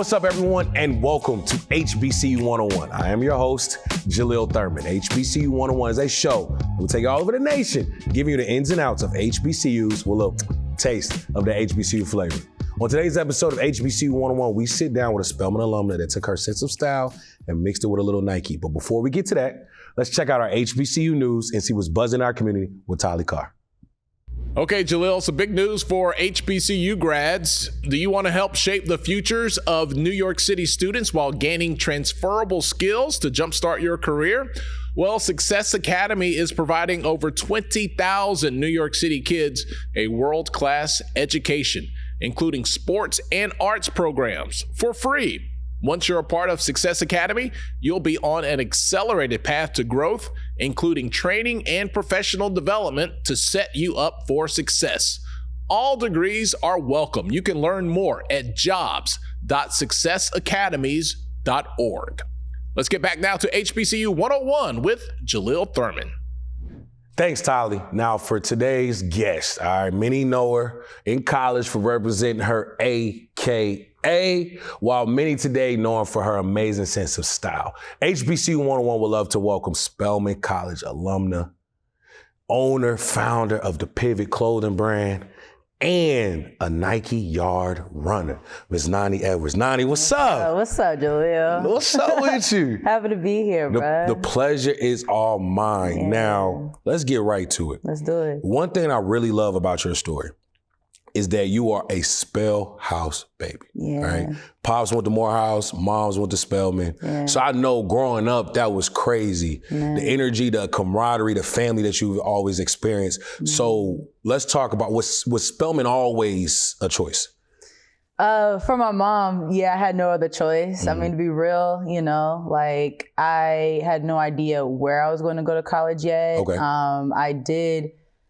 What's up, everyone, and welcome to HBCU 101. I am your host, Jaleel Thurman. HBCU 101 is a show that will take you all over the nation, giving you the ins and outs of HBCUs with a little taste of the HBCU flavor. On today's episode of HBCU 101, we sit down with a Spelman alumna that took her sense of style and mixed it with a little Nike. But before we get to that, let's check out our HBCU news and see what's buzzing in our community with Tali Carr. Okay, Jaleel, some big news for HBCU grads. Do you want to help shape the futures of New York City students while gaining transferable skills to jumpstart your career? Well, Success Academy is providing over 20,000 New York City kids a world-class education, including sports and arts programs, for free. Once you're a part of Success Academy, you'll be on an accelerated path to growth, including training and professional development to set you up for success. All degrees are welcome. You can learn more at jobs.successacademies.org. Let's get back now to HBCU 101 with Jaleel Thurman. Thanks, Tali. Now for today's guest, all right, many know her in college for representing her AKA, while many today know her for her amazing sense of style. HBCU 101 would love to welcome Spelman College alumna, owner, founder of the Pivot clothing brand, and a Nike Yard runner, Ms. Nani Edwards. Nani, what's up? What's up, Jaleel? What's up with you? Happy to be here, bro. The pleasure is all mine. Yeah. Now, let's get right to it. Let's do it. One thing I really love about your story is that you are a Spell House baby. Yeah. Right? Pops went to Morehouse, moms went to Spelman. Yeah. So I know growing up, that was crazy. Yeah. The energy, the camaraderie, the family that you've always experienced. Mm-hmm. So let's talk about, was Spelman always a choice? For my mom, yeah, I had no other choice. Mm-hmm. I mean, to be real, like I had no idea where I was going to go to college yet. Okay.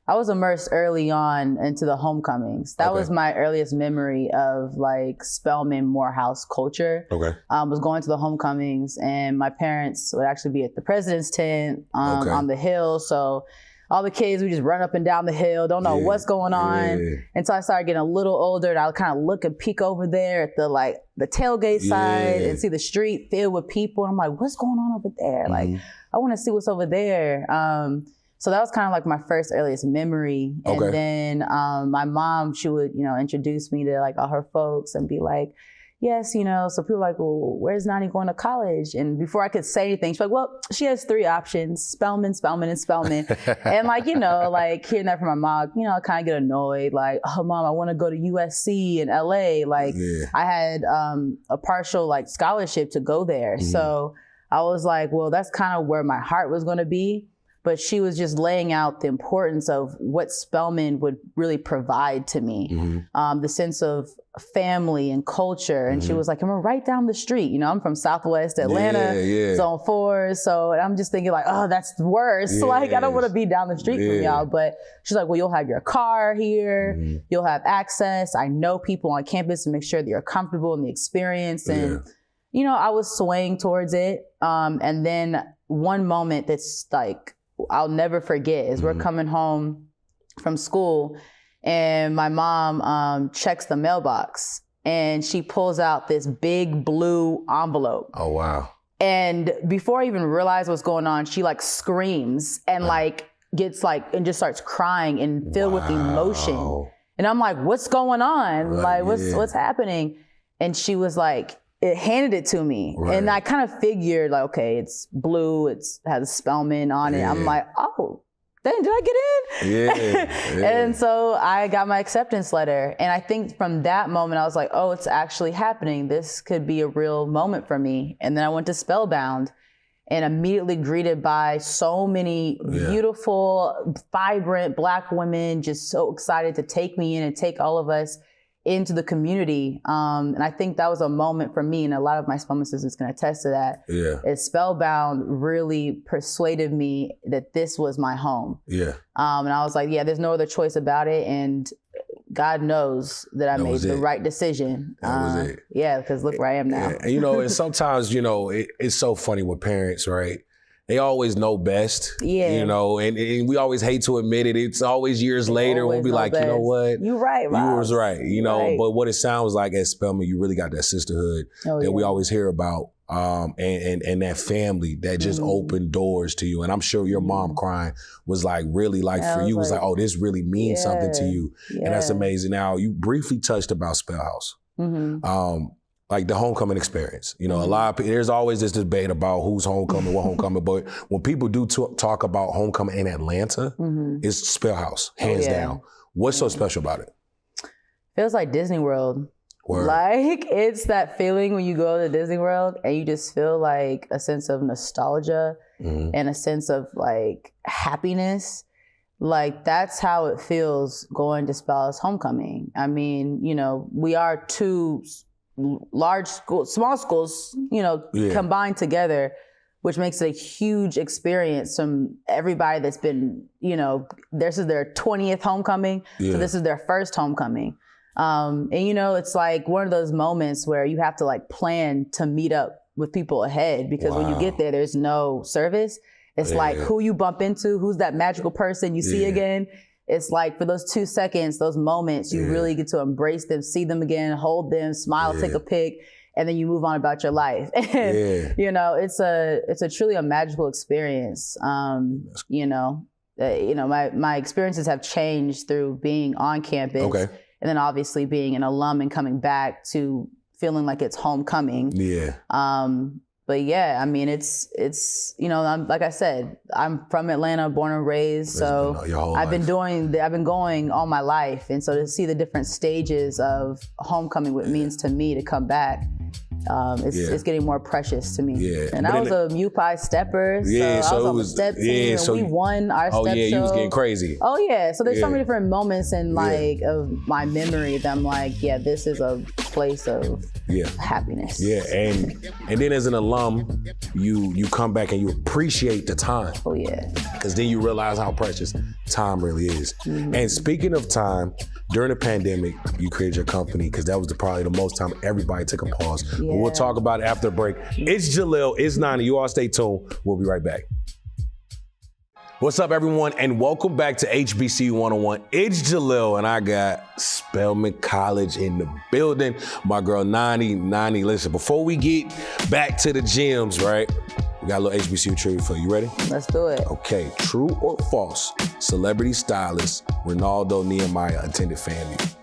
I was immersed early on into the homecomings. That was my earliest memory of like Spelman Morehouse culture. Okay. Was going to the homecomings, and my parents would actually be at the president's tent on the hill. So all the kids would just run up and down the hill, don't know what's going on. Yeah. Until I started getting a little older, and I would kind of look and peek over there at the tailgate side and see the street filled with people. And I'm like, what's going on over there? Mm-hmm. Like, I want to see what's over there. So that was kind of like my first earliest memory. And then my mom, she would, introduce me to like all her folks and be like, yes, so people were like, well, where's Nani going to college? And before I could say anything, she's like, well, she has three options, Spelman, Spelman, and Spelman. And hearing that from my mom, I kind of get annoyed. Like, oh, mom, I want to go to USC in LA. I had a partial scholarship to go there. Mm-hmm. So I was like, well, that's kind of where my heart was going to be. But she was just laying out the importance of what Spelman would really provide to me, the sense of family and culture. And she was like, I'm right down the street. I'm from Southwest Atlanta, Zone 4. So I'm just thinking oh, that's worse. Yes. I don't want to be down the street from y'all. But she's like, well, you'll have your car here. You'll have access. I know people on campus to make sure that you're comfortable in the experience. And, I was swaying towards it. And then one moment that's I'll never forget is we're coming home from school and my mom checks the mailbox and she pulls out this big blue envelope. Oh, wow. And before I even realize what's going on, she screams and gets and just starts crying and filled with emotion. And I'm like, what's going on? What's happening? And she was it handed it to me. Right. And I kind of figured okay, it's blue, has Spelman on it. I'm like, oh, then did I get in? Yeah. And so I got my acceptance letter. And I think from that moment, I was like, oh, it's actually happening. This could be a real moment for me. And then I went to Spellbound and immediately greeted by so many beautiful, vibrant Black women, just so excited to take me in and take all of us into the community. And I think that was a moment for me, and a lot of my Spelman sisters can attest to that. Yeah. Is Spellbound really persuaded me that this was my home. Yeah. And I was like, there's no other choice about it. And God knows that I made the right decision. That was it. Yeah, because look where I am now. And and sometimes, it's so funny with parents, right? they always know best. Yeah. You know, and we always hate to admit it. It's always years later we'll be like, best. You know what? You right, You was right. You know, right. But what it sounds like at Spelman, you really got that sisterhood that we always hear about. And that family that just opened doors to you. And I'm sure your mom crying was like really like for you was like, oh, this really means something to you. Yeah. And that's amazing. Now you briefly touched about Spell House. Like the homecoming experience. You know, a lot of people, there's always this debate about who's homecoming, what homecoming, but when people do talk about homecoming in Atlanta, it's Spell House, hands down. What's so special about it? Feels like Disney World. Word. Like, it's that feeling when you go to Disney World and you just feel like a sense of nostalgia and a sense of like happiness. Like, that's how it feels going to Spell's homecoming. I mean, you know, we are two large schools, small schools, you know, combined together, which makes it a huge experience from everybody that's been, you know, this is their 20th homecoming. So this is their first homecoming. And you know, it's like one of those moments where you have to like plan to meet up with people ahead because when you get there, there's no service. It's like who you bump into, who's that magical person you see again. It's like for those 2 seconds, those moments, you really get to embrace them, see them again, hold them, smile, take a pic, and then you move on about your life. And you know, it's a truly a magical experience. You know, my experiences have changed through being on campus. Okay. And then obviously being an alum and coming back to feeling like it's homecoming. Yeah. But yeah, I mean, it's you know, like I said, I'm from Atlanta, born and raised. So I've been going all my life. And so to see the different stages of homecoming, what it means to me to come back, it's getting more precious to me. Yeah. And I was a MUPI stepper. So I was on the step team and we won our step show. You was getting crazy. Oh yeah. So there's so many different moments in like of my memory that I'm like, this is a place of happiness. Yeah. And then as an alum, you come back and you appreciate the time. Oh yeah. Because then you realize how precious time really is. And speaking of time, during the pandemic, you created your company because that was probably the most time everybody took a pause. But we'll talk about it after the break. It's Jalil, it's Nani. You all stay tuned. We'll be right back. What's up, everyone, and welcome back to HBCU 101. It's Jalil, and I got Spelman College in the building. My girl, Nani. Nani, listen, before we get back to the gyms, right? We got a little HBCU trivia for you. You ready? Let's do it. Okay, true or false, celebrity stylist Ronaldo Nehemiah attended FAMU?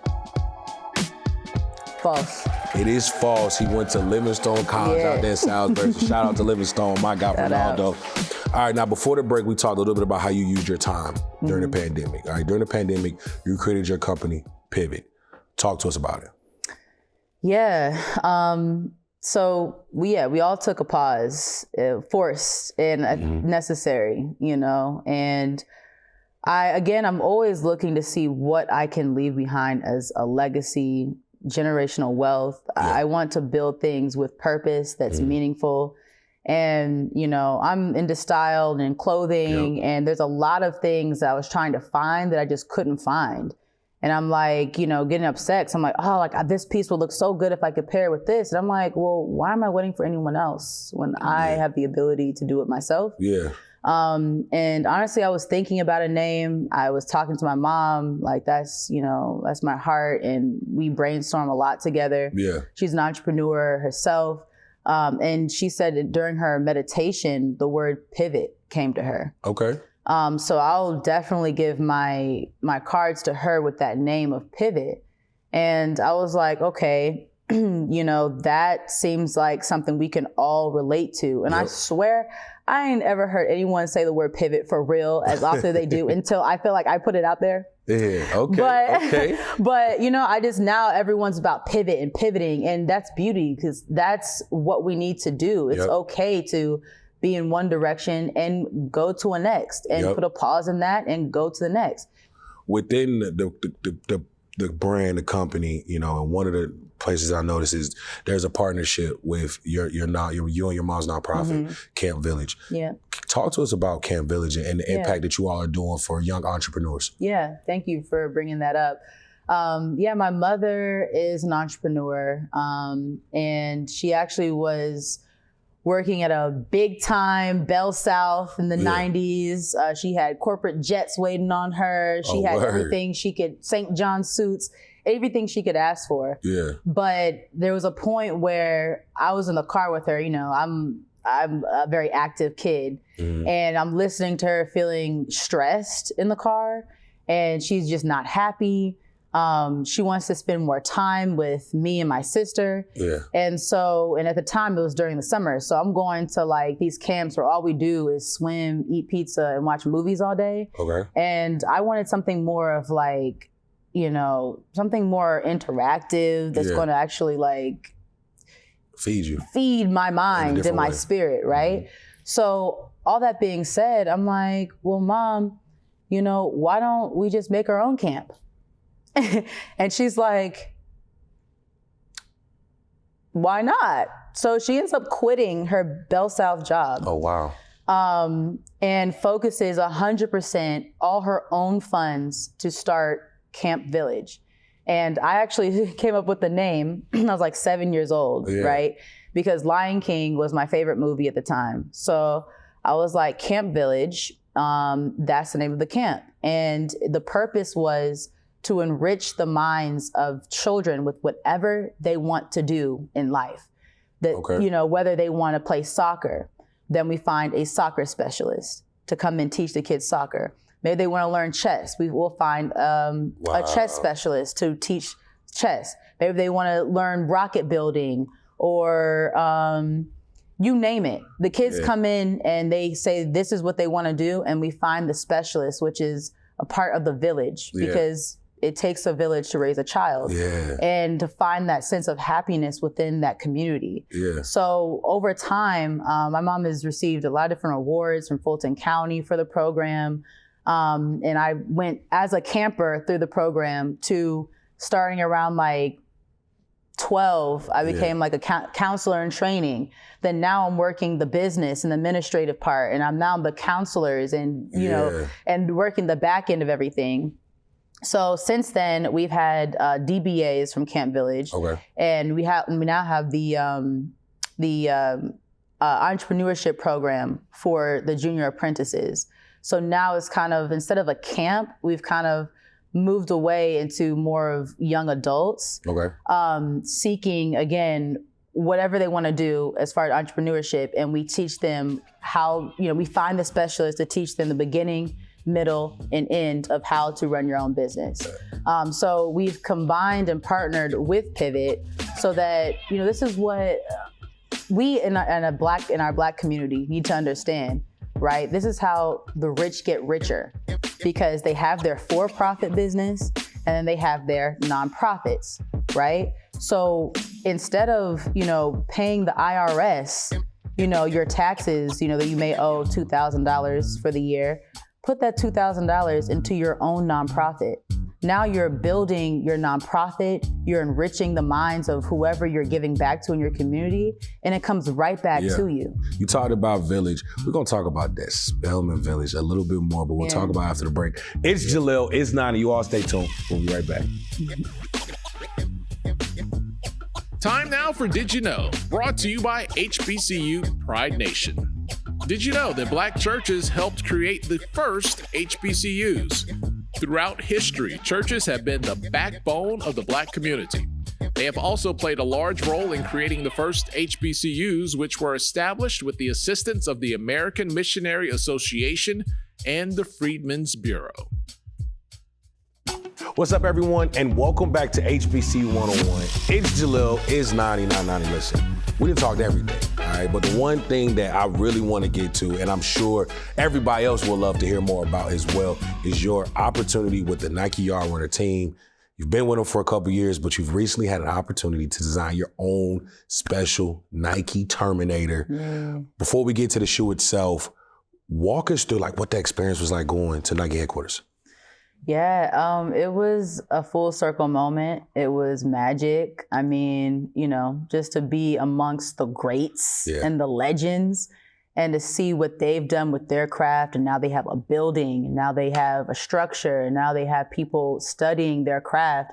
False. It is false. He went to Livingstone College out there in Salisbury. So shout out to Livingstone, my guy Ronaldo. All right, now before the break, we talked a little bit about how you used your time during the pandemic. All right, during the pandemic, you created your company, Pivot. Talk to us about it. Yeah. So we all took a pause, forced and necessary, you know, and I'm always looking to see what I can leave behind as a legacy, generational wealth. I want to build things with purpose that's meaningful. And, you know, I'm into style and clothing and there's a lot of things that I was trying to find that I just couldn't find. And I'm like, you know, getting upset. So I'm like, oh, like this piece would look so good if I could pair it with this. And I'm like, well, why am I waiting for anyone else when I have the ability to do it myself? Yeah. And honestly, I was thinking about a name. I was talking to my mom, like that's my heart. And we brainstorm a lot together. Yeah. She's an entrepreneur herself. And she said that during her meditation, the word pivot came to her. Okay. So I'll definitely give my cards to her with that name of Pivot. And I was like, okay, you know, that seems like something we can all relate to. And I swear, I ain't ever heard anyone say the word pivot for real as often as they do until I feel like I put it out there. Yeah, okay, but you know, now everyone's about pivot and pivoting, and that's beauty because that's what we need to do. It's okay to be in one direction and go to a next and put a pause in that and go to the next. Within the brand, the company, you know, and one of the places I noticed is there's a partnership with you and your mom's nonprofit, Camp Village. Yeah. Talk to us about Camp Village and the impact that you all are doing for young entrepreneurs. Yeah, thank you for bringing that up. My mother is an entrepreneur, and she actually was working at a big time Bell South in the 90s. She had corporate jets waiting on her. She had everything she could, St. John suits, everything she could ask for. Yeah. But there was a point where I was in the car with her. You know, I'm a very active kid, and I'm listening to her feeling stressed in the car, and she's just not happy. She wants to spend more time with me and my sister. Yeah. And at the time it was during the summer. So I'm going to like these camps where all we do is swim, eat pizza, and watch movies all day. Okay. And I wanted something more of like, you know, something more interactive that's going to actually like feed my mind and my spirit, right? So all that being said, I'm like, well, Mom, you know, why don't we just make our own camp? And she's like, why not? So she ends up quitting her Bell South job. Oh, wow. And focuses 100% all her own funds to start Camp Village. And I actually came up with the name. I was like 7 years old, right? Because Lion King was my favorite movie at the time. So I was like, Camp Village, that's the name of the camp. And the purpose was to enrich the minds of children with whatever they want to do in life. That, you know, whether they want to play soccer, then we find a soccer specialist to come and teach the kids soccer. Maybe they want to learn chess. We will find a chess specialist to teach chess. Maybe they want to learn rocket building or you name it. The kids come in and they say this is what they want to do, and we find the specialist, which is a part of the village, because it takes a village to raise a child and to find that sense of happiness within that community. So over time, my mom has received a lot of different awards from Fulton County for the program. And I went as a camper through the program to starting around like 12, I became like a counselor in training. Then now I'm working the business and the administrative part, and I'm now the counselors and, you know, and working the back end of everything. So since then, we've had DBAs from Camp Village, and we now have the entrepreneurship program for the junior apprentices. So now it's kind of, instead of a camp, we've kind of moved away into more of young adults, seeking, again, whatever they want to do as far as entrepreneurship, and we teach them how, you know, we find the specialists to teach them the beginning, middle, and end of how to run your own business. So we've combined and partnered with Pivot so that, you know, this is what we in our Black community need to understand, right? This is how the rich get richer, because they have their for-profit business and then they have their nonprofits, right? So instead of, you know, paying the IRS, you know, your taxes, you know, that you may owe $2,000 for the year, put that $2,000 into your own nonprofit. Now you're building your nonprofit, you're enriching the minds of whoever you're giving back to in your community, and it comes right back to you. You talked about Village. We're going to talk about that Spelman Village a little bit more, but we'll talk about after the break. It's Jalil, it's Nani. You all stay tuned. We'll be right back. Time now for Did You Know? Brought to you by HBCU Pride Nation. Did you know that Black churches helped create the first HBCUs? Throughout history, churches have been the backbone of the Black community. They have also played a large role in creating the first HBCUs, which were established with the assistance of the American Missionary Association and the Freedmen's Bureau. What's up, everyone, and welcome back to HBCU 101. It's Jalil, it's Nani, not Nani. Listen, we didn't talk to everything, all right? But the one thing that I really want to get to, and I'm sure everybody else will love to hear more about as well, is your opportunity with the Nike Yardrunner team. You've been with them for a couple years, but you've recently had an opportunity to design your own special Nike Terminator. Before we get to the shoe itself, walk us through like what the experience was like going to Nike headquarters. Yeah, it was a full circle moment. It was magic. I mean, you know, just to be amongst the greats and the legends and to see what they've done with their craft. And now they have a building, and now they have a structure, and now they have people studying their craft.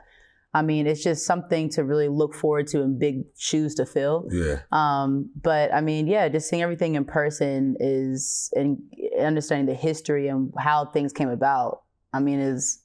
I mean, it's just something to really look forward to and big shoes to fill. Yeah. But I mean, yeah, just seeing everything in person and understanding the history and how things came about. I mean, it was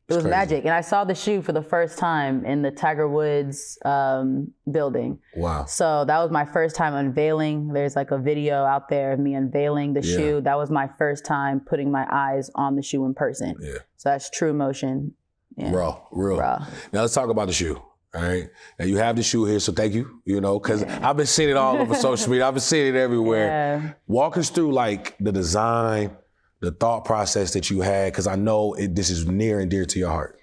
crazy. Magic. And I saw the shoe for the first time in the Tiger Woods building. Wow. So that was my first time unveiling. There's like a video out there of me unveiling the shoe. That was my first time putting my eyes on the shoe in person. Yeah. So that's true emotion. Yeah. Real. Now let's talk about the shoe. All right. Now you have the shoe here, so thank you, because I've been seeing it all over social media. I've been seeing it everywhere. Yeah. Walk us through like the design, the thought process that you had, because I know this is near and dear to your heart.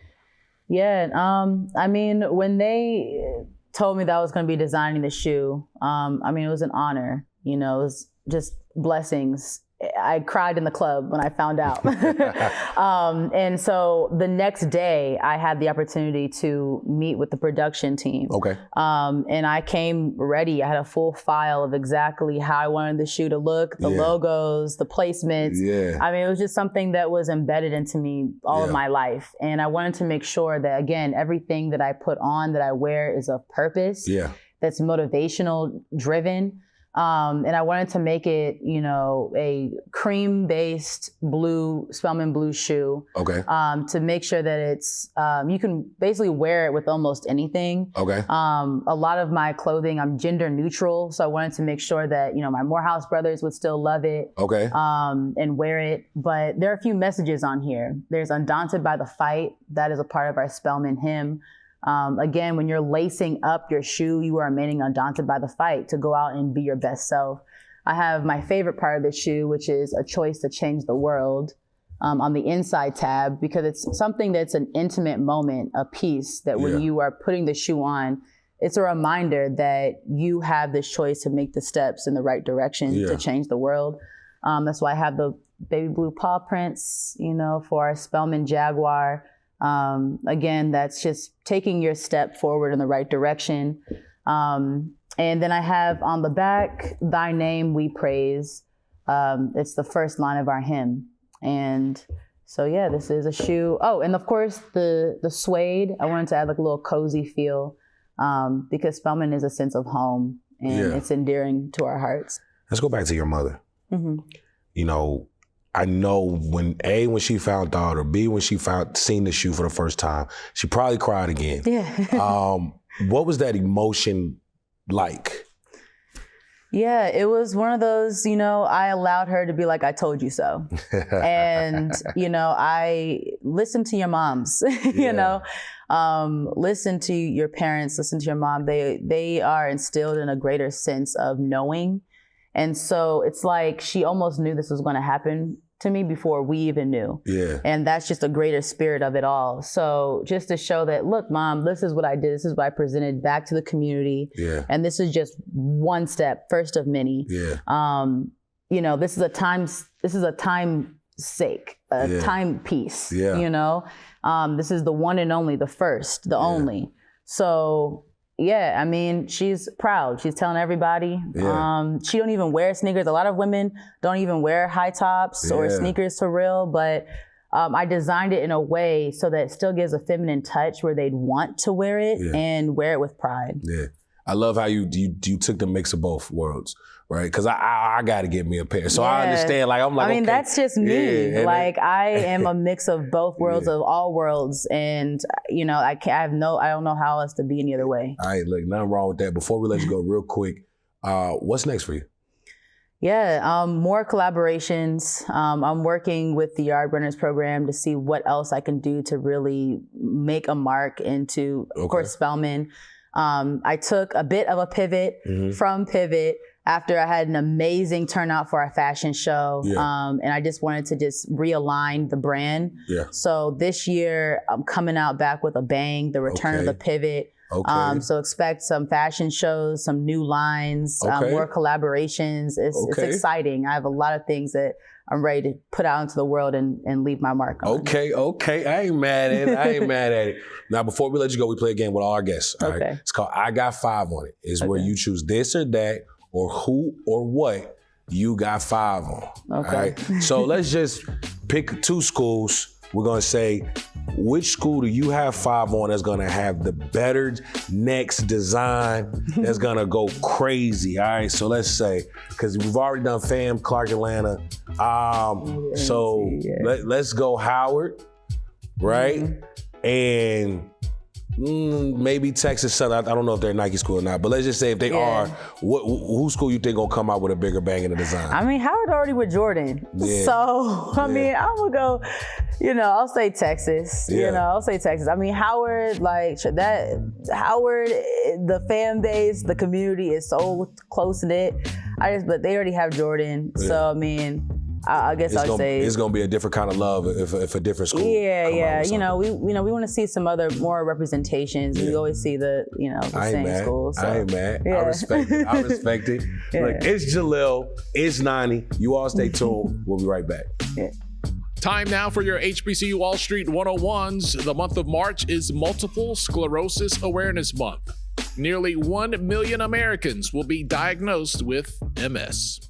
Yeah. I mean, when they told me that I was going to be designing the shoe, I mean, it was an honor. It was just blessings. I cried in the club when I found out. And so the next day I had the opportunity to meet with the production team. Okay. And I came ready. I had a full file of exactly how I wanted the shoe to look, the logos, the placements. Yeah. I mean, it was just something that was embedded into me all of my life. And I wanted to make sure that, again, everything that I put on, that I wear is of purpose. Yeah. That's motivational driven. And I wanted to make it, a cream-based blue, Spelman blue shoe. Okay. To make sure that it's, you can basically wear it with almost anything. Okay. A lot of my clothing, I'm gender neutral. So I wanted to make sure that, my Morehouse brothers would still love it. Okay. And wear it. But there are a few messages on here. There's Undaunted by the Fight. That is a part of our Spelman hymn. Again, when you're lacing up your shoe, you are remaining undaunted by the fight to go out and be your best self. I have my favorite part of the shoe, which is a choice to change the world, on the inside tab, because it's something that's an intimate moment, a piece that when you are putting the shoe on, it's a reminder that you have this choice to make the steps in the right direction to change the world. That's why I have the baby blue paw prints, for our Spelman Jaguar. Again, that's just taking your step forward in the right direction. And then I have on the back, Thy Name We Praise. It's the first line of our hymn. And so, this is a shoe. Oh, and of course, the suede. I wanted to add like a little cozy feel, because Spelman is a sense of home and it's endearing to our hearts. Let's go back to your mother. Mm-hmm. I know when she found out, or B, when she seen the shoe for the first time, she probably cried again. Yeah. What was that emotion like? Yeah, it was one of those, I allowed her to be like, I told you so. And, I listened to your moms, listen to your parents, listen to your mom. They are instilled in a greater sense of knowing. And so it's like she almost knew this was going to happen to me before we even knew. Yeah. And that's just a greater spirit of it all. So just to show that, look, Mom, this is what I did. This is what I presented back to the community. Yeah. And this is just one step, first of many. Yeah. This is a time sake, a timepiece. Yeah. This is the one and only, the first, the only. So yeah, I mean, she's proud. She's telling everybody. Yeah. She don't even wear sneakers. A lot of women don't even wear high tops or sneakers for real, but I designed it in a way so that it still gives a feminine touch where they'd want to wear it and wear it with pride. Yeah. I love how you took the mix of both worlds, right? Because I got to get me a pair. So I understand, okay. That's just me. I am a mix of both worlds, of all worlds. And, I don't know how else to be any other way. All right, look, nothing wrong with that. Before we let you go real quick, what's next for you? Yeah, more collaborations. I'm working with the Yardrunners program to see what else I can do to really make a mark into, of course, Spelman. I took a bit of a pivot from Pivot after I had an amazing turnout for our fashion show. Yeah. And I just wanted to realign the brand. Yeah. So this year I'm coming out back with a bang, the return of the Pivot. Okay. So expect some fashion shows, some new lines, more collaborations. It's exciting. I have a lot of things that I'm ready to put out into the world and leave my mark on. Okay. I ain't mad at it. Now, before we let you go, we play a game with all our guests. All right? It's called I Got Five on it. It's where you choose this or that, or who or what you got five on. Okay. All right. So let's just pick two schools. We're going to say which school do you have 5 on that's gonna have the better next design that's gonna go crazy? All right, so let's say, because we've already done FAM, Clark, Atlanta. Let's go Howard, right? And maybe Texas Southern. I don't know if they're Nike school or not, but let's just say if they are, whose school you think gonna come out with a bigger bang in the design? I mean, Howard already with Jordan. Yeah. So, I mean, I'm gonna go, I'll say Texas. I'll say Texas. I mean, Howard, the fan base, the community is so close-knit. But they already have Jordan. Yeah. So, I mean, I guess I'd say it's gonna be a different kind of love if a different school. Yeah. We want to see some more representations. Yeah. We always see the same schools. So. I ain't mad. Yeah. I respect it. Yeah. Look, it's Jalil, it's Nani. You all stay tuned. We'll be right back. Yeah. Time now for your HBCU Wall Street 101s. The month of March is Multiple Sclerosis Awareness Month. Nearly 1 million Americans will be diagnosed with MS.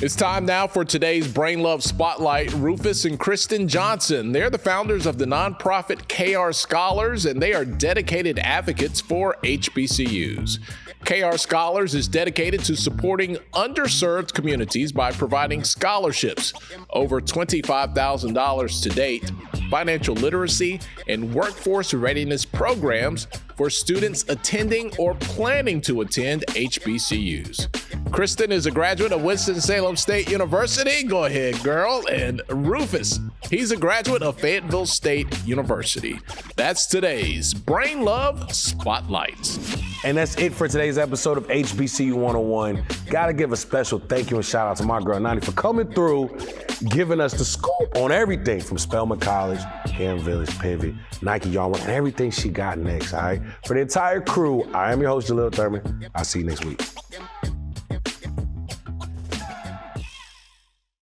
It's time now for today's Brain Love Spotlight. Rufus and Kristen Johnson. They're the founders of the nonprofit KR Scholars, and they are dedicated advocates for HBCUs. KR Scholars is dedicated to supporting underserved communities by providing scholarships, over $25,000 to date, financial literacy, and workforce readiness programs for students attending or planning to attend HBCUs. Kristen is a graduate of Winston-Salem State University. Go ahead, girl. And Rufus, he's a graduate of Fayetteville State University. That's today's Brain Love Spotlight. And that's it for today's episode of HBCU 101. Gotta give a special thank you and shout out to my girl Nani for coming through, giving us the scoop on everything from Spelman College, Cairn Village, Pivot, Nike Yardrunners, and everything she got next, all right? For the entire crew, I am your host, Jalil Thurman. I'll see you next week.